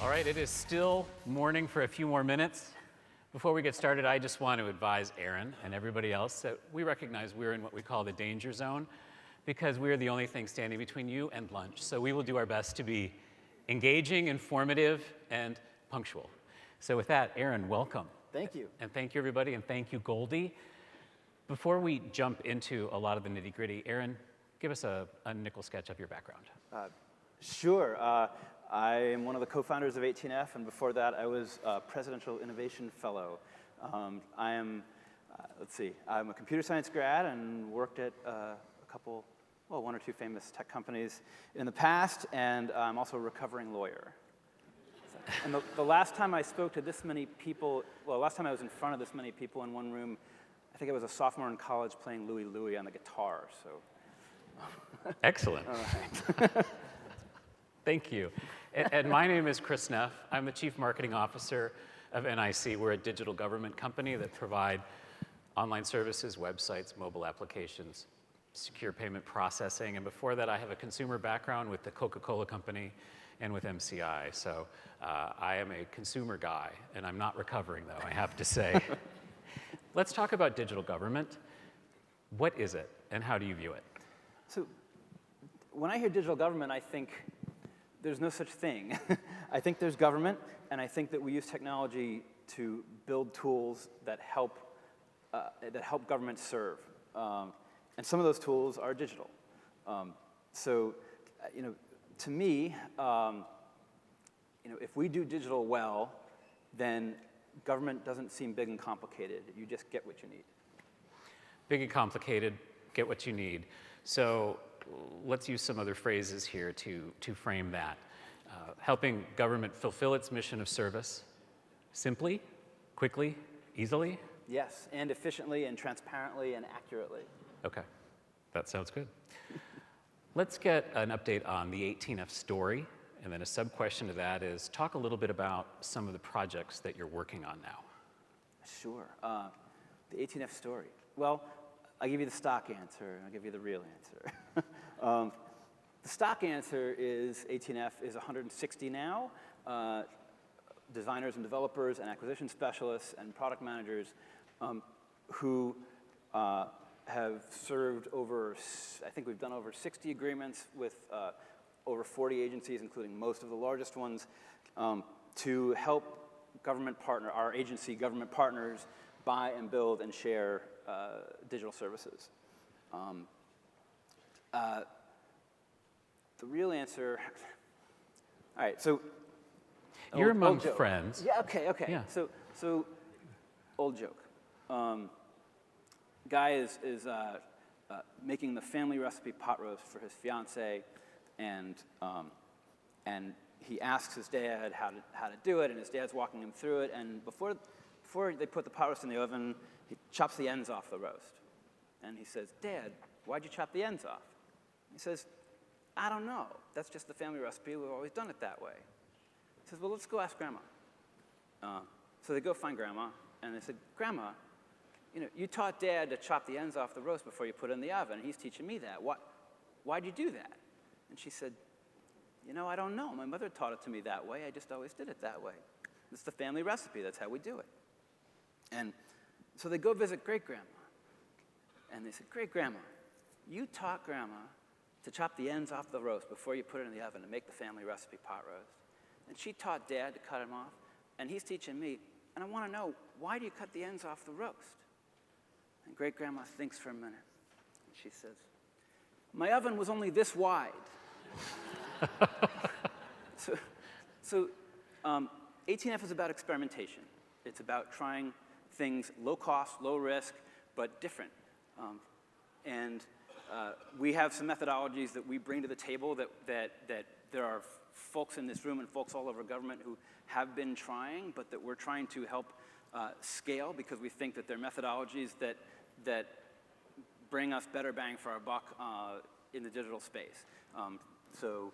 All right, it is still morning for a few more minutes. Before we get started, I just want to advise Aaron and everybody else that we recognize we're in what we call the danger zone because we are the only thing standing between you and lunch. So we will do our best to be engaging, informative, and punctual. So with that, Aaron, welcome. Thank you. And thank you, everybody, and thank you, Goldie. Before we jump into a lot of the nitty-gritty, Aaron, give us a nickel sketch of your background. Sure. I am one of the co-founders of 18F, and before that, I was a Presidential Innovation Fellow. I'm a computer science grad and worked at one or two famous tech companies in the past, and I'm also a recovering lawyer. And the last time I spoke to this many people, last time I was in front of this many people in one room, I think I was a sophomore in college playing Louie Louie on the guitar, so. Excellent. All right. Thank you. And my name is Chris Neff. I'm the Chief Marketing Officer of NIC. We're a digital government company that provide online services, websites, mobile applications, secure payment processing. And before that, I have a consumer background with the Coca-Cola Company and with MCI. So I am a consumer guy, and I'm not recovering, though, I have to say. Let's talk about digital government. What is it, and how do you view it? So when I hear digital government, I think there's no such thing. I think there's government, and I think that we use technology to build tools that help government serve. And some of those tools are digital. To me, if we do digital well, then government doesn't seem big and complicated. You just get what you need. Big and complicated, get what you need. So let's use some other phrases here to frame that. Helping government fulfill its mission of service simply, quickly, easily? Yes, and efficiently and transparently and accurately. Okay, that sounds good. Let's get an update on the 18F story, and then a sub-question to that is talk a little bit about some of the projects that you're working on now. Sure. The 18F story. Well, I'll give you the stock answer, and I'll give you the real answer. The stock answer is 18F is 160 now, designers and developers and acquisition specialists and product managers who have served over, I think we've done over 60 agreements with over 40 agencies, including most of the largest ones, to help our agency government partners buy and build and share digital services. The real answer, all right, so. You're among friends. Yeah, okay. Yeah. So old joke. Guy is making the family recipe pot roast for his fiance, and he asks his dad how to do it, and his dad's walking him through it, and before they put the pot roast in the oven, he chops the ends off the roast. And he says, "Dad, why'd you chop the ends off?" He says, "I don't know. That's just the family recipe. We've always done it that way." He says, "Well, let's go ask Grandma." So they go find Grandma, and they said, "Grandma, you taught Dad to chop the ends off the roast before you put it in the oven. He's teaching me that. Why'd you do that?" And she said, "I don't know. My mother taught it to me that way. I just always did it that way. It's the family recipe. That's how we do it." And so they go visit Great-Grandma, and they said, "Great-Grandma, you taught Grandma to chop the ends off the roast before you put it in the oven to make the family recipe pot roast. And she taught Dad to cut them off, and he's teaching me, and I want to know, why do you cut the ends off the roast?" And Great-Grandma thinks for a minute, and she says, "My oven was only this wide." So 18F is about experimentation. It's about trying things low cost, low risk, but different. We have some methodologies that we bring to the table that there are folks in this room and folks all over government who have been trying, but that we're trying to help scale because we think that they're methodologies that bring us better bang for our buck in the digital space. So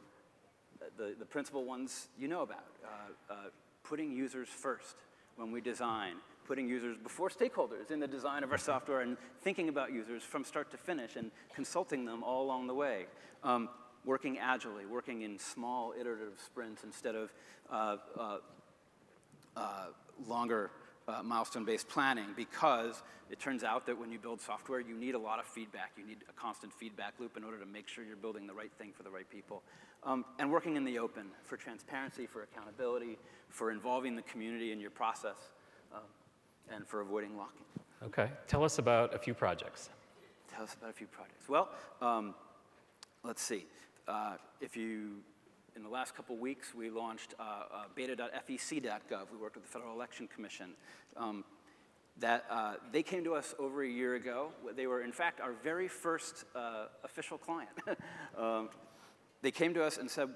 the principal ones you know about, putting users first when we design, putting users before stakeholders in the design of our software and thinking about users from start to finish and consulting them all along the way. working agilely, working in small iterative sprints instead of longer milestone-based planning, because it turns out that when you build software, you need a lot of feedback. You need a constant feedback loop in order to make sure you're building the right thing for the right people. And working in the open for transparency, for accountability, for involving the community in your process, and for avoiding locking. Okay, tell us about a few projects. Tell us about a few projects. Well, let's see. In the last couple weeks, we launched beta.fec.gov. We worked with the Federal Election Commission. They came to us over a year ago. They were, in fact, our very first official client. They came to us and said,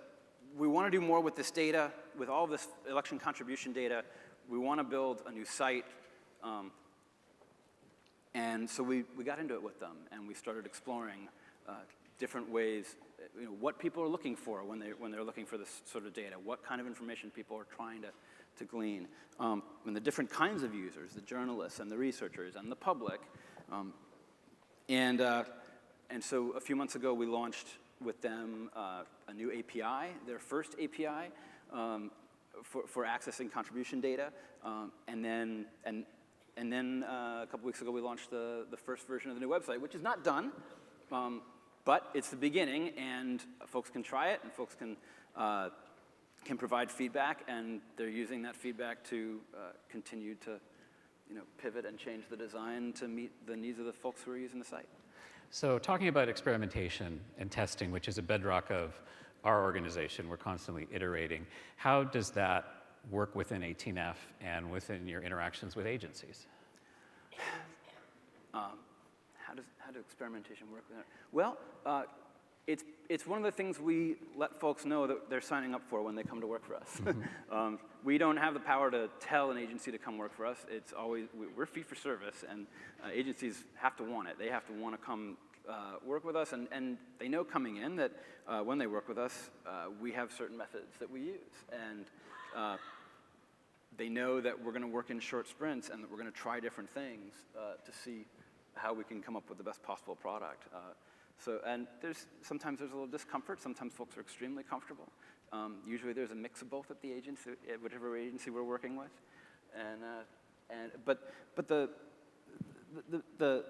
we want to do more with this data, with all of this election contribution data. We want to build a new site. And so we got into it with them, and we started exploring different ways, what people are looking for when they're looking for this sort of data, what kind of information people are trying to glean, and the different kinds of users, the journalists and the researchers and the public. And so a few months ago, we launched with them a new API, their first API for accessing contribution data, and then a couple weeks ago, we launched the first version of the new website, which is not done, but it's the beginning, and folks can try it, and folks can provide feedback, and they're using that feedback to continue to pivot and change the design to meet the needs of the folks who are using the site. So talking about experimentation and testing, which is a bedrock of our organization, we're constantly iterating. How does that work within 18F and within your interactions with agencies? How does experimentation work with it? Well, it's one of the things we let folks know that they're signing up for when they come to work for us. Mm-hmm. We don't have the power to tell an agency to come work for us. It's always, we're fee for service, and agencies have to want it. They have to want to come work with us, and they know coming in that when they work with us, we have certain methods that we use. And they know that we're going to work in short sprints and that we're going to try different things to see how we can come up with the best possible product. And sometimes there's a little discomfort. Sometimes folks are extremely comfortable. Usually there's a mix of both at the agency, at whatever agency we're working with. But the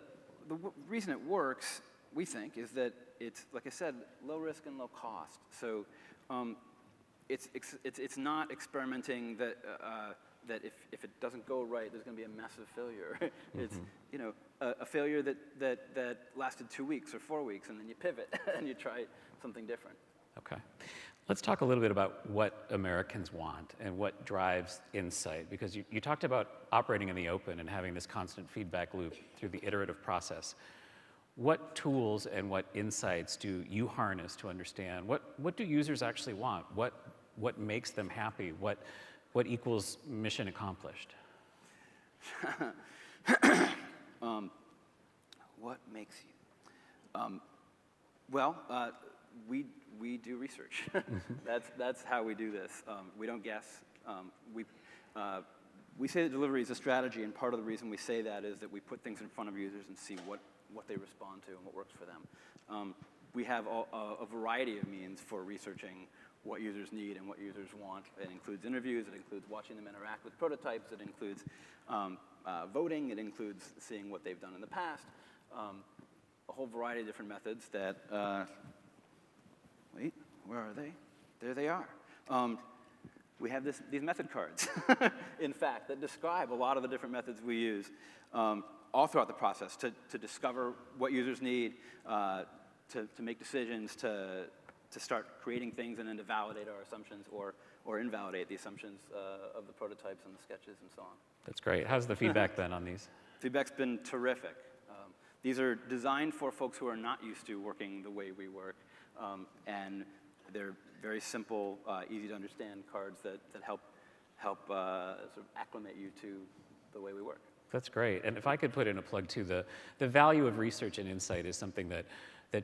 reason it works, we think, is that it's, like I said, low risk and low cost. So it's not experimenting that if it doesn't go right, there's going to be a massive failure. It's a failure that lasted 2 weeks or 4 weeks, and then you pivot and you try something different. Okay. Let's talk a little bit about what Americans want and what drives insight, because you talked about operating in the open and having this constant feedback loop through the iterative process. What tools and what insights do you harness to understand what do users actually want? What makes them happy? What equals mission accomplished? What makes you? We do research. That's how we do this. We don't guess. We say that delivery is a strategy, and part of the reason we say that is that we put things in front of users and see what they respond to and what works for them. We have a variety of means for researching what users need and what users want. It includes interviews, it includes watching them interact with prototypes, it includes voting, it includes seeing what they've done in the past. A whole variety of different methods that, wait, where are they? There they are. We have these method cards, in fact, that describe a lot of the different methods we use all throughout the process to discover what users need, to make decisions, to start creating things and then to validate our assumptions or invalidate the assumptions of the prototypes and the sketches and so on. That's great. How's the feedback been on these? Feedback's been terrific. These are designed for folks who are not used to working the way we work, and they're very simple, easy to understand cards that help sort of acclimate you to the way we work. That's great. And if I could put in a plug too, the value of research and insight is something that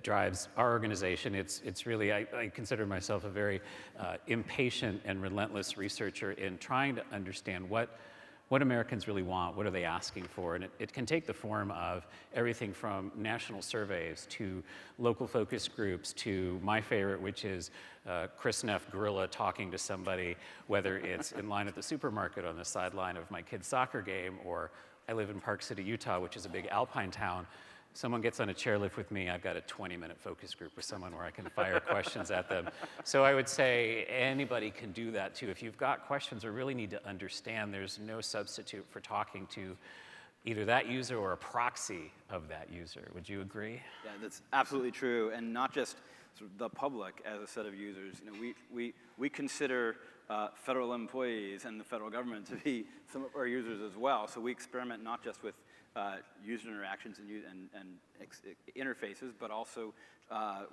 drives our organization. It's really, I consider myself a very impatient and relentless researcher in trying to understand what what Americans really want, what are they asking for, and it can take the form of everything from national surveys to local focus groups to my favorite, which is Chris Neff gorilla talking to somebody, whether it's in line at the supermarket on the sideline of my kid's soccer game, or I live in Park City, Utah, which is a big alpine town. Someone gets on a chairlift with me, I've got a 20-minute focus group with someone where I can fire questions at them. So I would say anybody can do that too. If you've got questions or really need to understand, there's no substitute for talking to either that user or a proxy of that user. Would you agree? Yeah, that's absolutely true, and not just sort of the public as a set of users. You know, we consider federal employees and the federal government to be some of our users as well. So we experiment not just with user interactions and interfaces, but also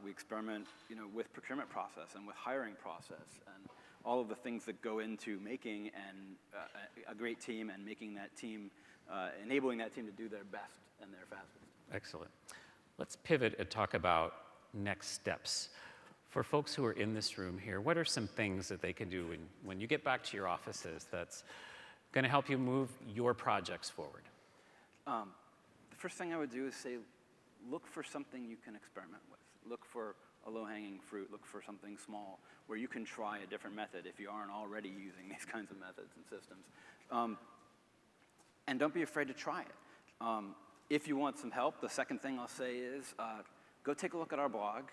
we experiment, you know, with procurement process and with hiring process and all of the things that go into making a great team and making that team, enabling that team to do their best and their fastest. Excellent. Let's pivot and talk about next steps. For folks who are in this room here, what are some things that they can do when you get back to your offices that's going to help you move your projects forward? The first thing I would do is say, look for something you can experiment with. Look for a low-hanging fruit. Look for something small where you can try a different method if you aren't already using these kinds of methods and systems. And don't be afraid to try it. If you want some help, the second thing I'll say is go take a look at our blog.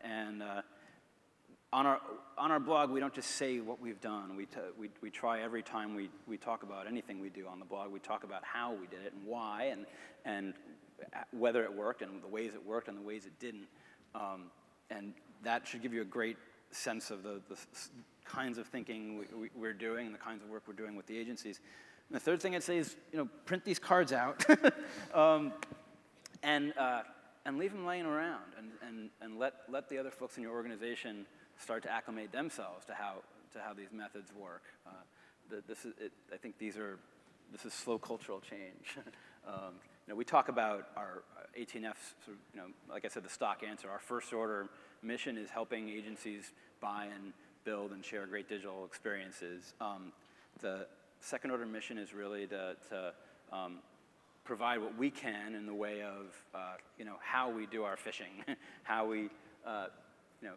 And on our blog, we don't just say what we've done. We try every time we talk about anything we do on the blog. We talk about how we did it and why and whether it worked and the ways it worked and the ways it didn't. And that should give you a great sense of the kinds of thinking we're doing and the kinds of work we're doing with the agencies. And the third thing I'd say is, you know, print these cards out and leave them laying around and let the other folks in your organization start to acclimate themselves to how these methods work. I think this is slow cultural change. You know, we talk about our AT&F's, sort of, you know, like I said, the stock answer. Our first order mission is helping agencies buy and build and share great digital experiences. The second order mission is really to provide what we can in the way of, you know, how we do our fishing, how we, you know,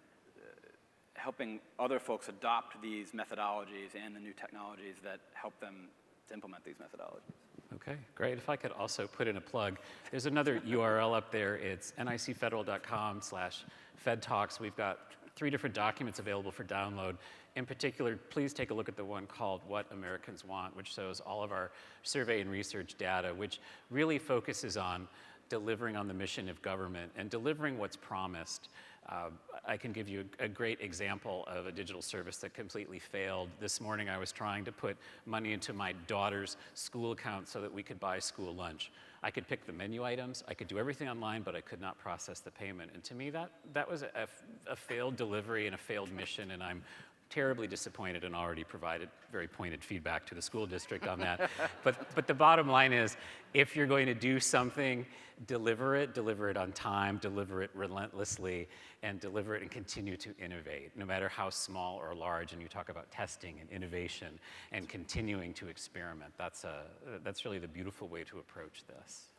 helping other folks adopt these methodologies and the new technologies that help them to implement these methodologies. Okay, great. If I could also put in a plug, there's another URL up there. It's nicfederal.com/FedTalks. We've got 3 different documents available for download. In particular, please take a look at the one called What Americans Want, which shows all of our survey and research data, which really focuses on delivering on the mission of government and delivering what's promised. I can give you a great example of a digital service that completely failed. This morning I was trying to put money into my daughter's school account so that we could buy school lunch. I could pick the menu items, I could do everything online, but I could not process the payment. And to me, that was a failed delivery and a failed mission, and I'm terribly disappointed and already provided very pointed feedback to the school district on that. But the bottom line is, if you're going to do something, deliver it on time, deliver it relentlessly, and deliver it and continue to innovate, no matter how small or large. And you talk about testing and innovation and continuing to experiment. That's really the beautiful way to approach this.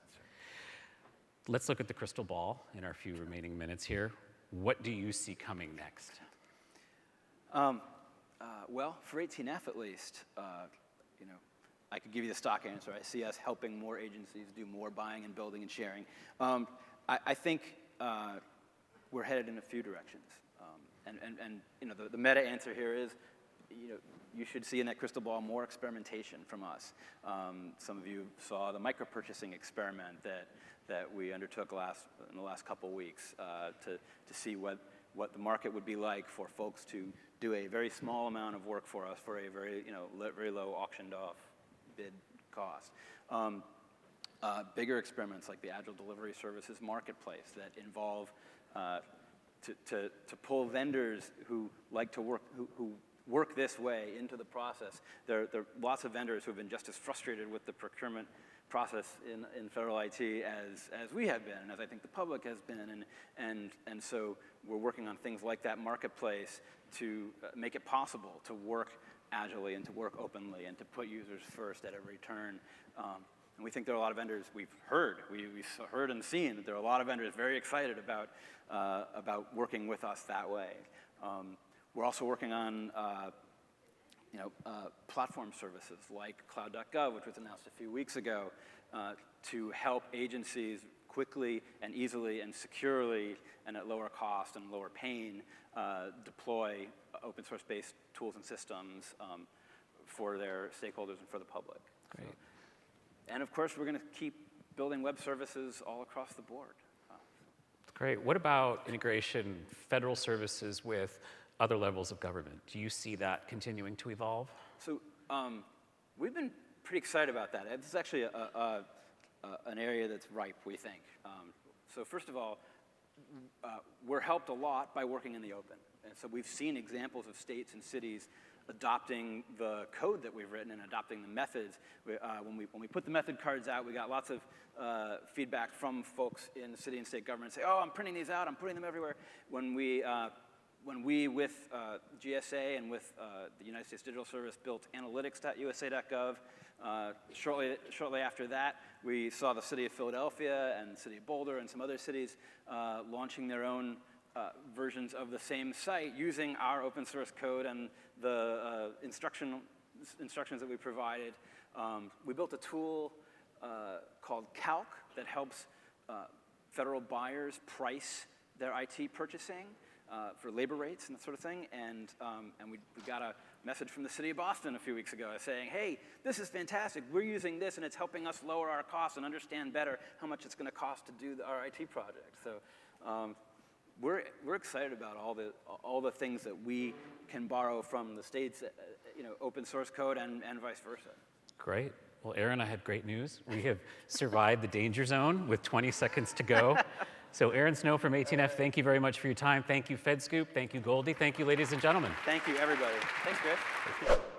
Let's look at the crystal ball in our few remaining minutes here. What do you see coming next? Well, for AT&F at least, you know, I could give you the stock answer. I see us helping more agencies do more buying and building and sharing. I think we're headed in a few directions. And you know, the meta answer here is, you know, you should see in that crystal ball more experimentation from us. Some of you saw the micro-purchasing experiment that we undertook in the last couple weeks to see what the market would be like for folks to do a very small amount of work for us for a very, you know, very low auctioned off bid cost. Bigger experiments like the Agile Delivery Services Marketplace that involve to pull vendors who like to work, who work this way into the process. There are lots of vendors who have been just as frustrated with the procurement process in federal IT as we have been, and as I think the public has been, and so we're working on things like that marketplace to make it possible to work agilely and to work openly and to put users first at every turn. And we think there are a lot of vendors, we heard and seen that there are a lot of vendors very excited about working with us that way. We're also working on platform services like cloud.gov, which was announced a few weeks ago, to help agencies quickly and easily and securely and at lower cost and lower pain deploy open source based tools and systems for their stakeholders and for the public. Great. And of course, we're going to keep building web services all across the board. Great. What about integration, federal services with other levels of government? Do you see that continuing to evolve? So we've been pretty excited about that. This is actually an area that's ripe, we think. So first of all, we're helped a lot by working in the open. And so we've seen examples of states and cities adopting the code that we've written and adopting the methods. When we put the method cards out, we got lots of feedback from folks in the city and state government say, oh, I'm printing these out, I'm putting them everywhere. When we with GSA and with the United States Digital Service, built analytics.usa.gov, shortly after that, we saw the city of Philadelphia and the city of Boulder and some other cities launching their own versions of the same site using our open source code and the instructions that we provided. We built a tool called Calc that helps federal buyers price their IT purchasing for labor rates and that sort of thing. And we got a message from the city of Boston a few weeks ago saying, hey, this is fantastic. We're using this, and it's helping us lower our costs and understand better how much it's going to cost to do our IT project. So we're excited about all the things that we can borrow from the state's open source code and vice versa. Great. Well, Aaron, I had great news. We have survived the danger zone with 20 seconds to go. So Aaron Snow from 18F, thank you very much for your time. Thank you, FedScoop. Thank you, Goldie. Thank you, ladies and gentlemen. Thank you, everybody. Thanks, Chris. Thank you.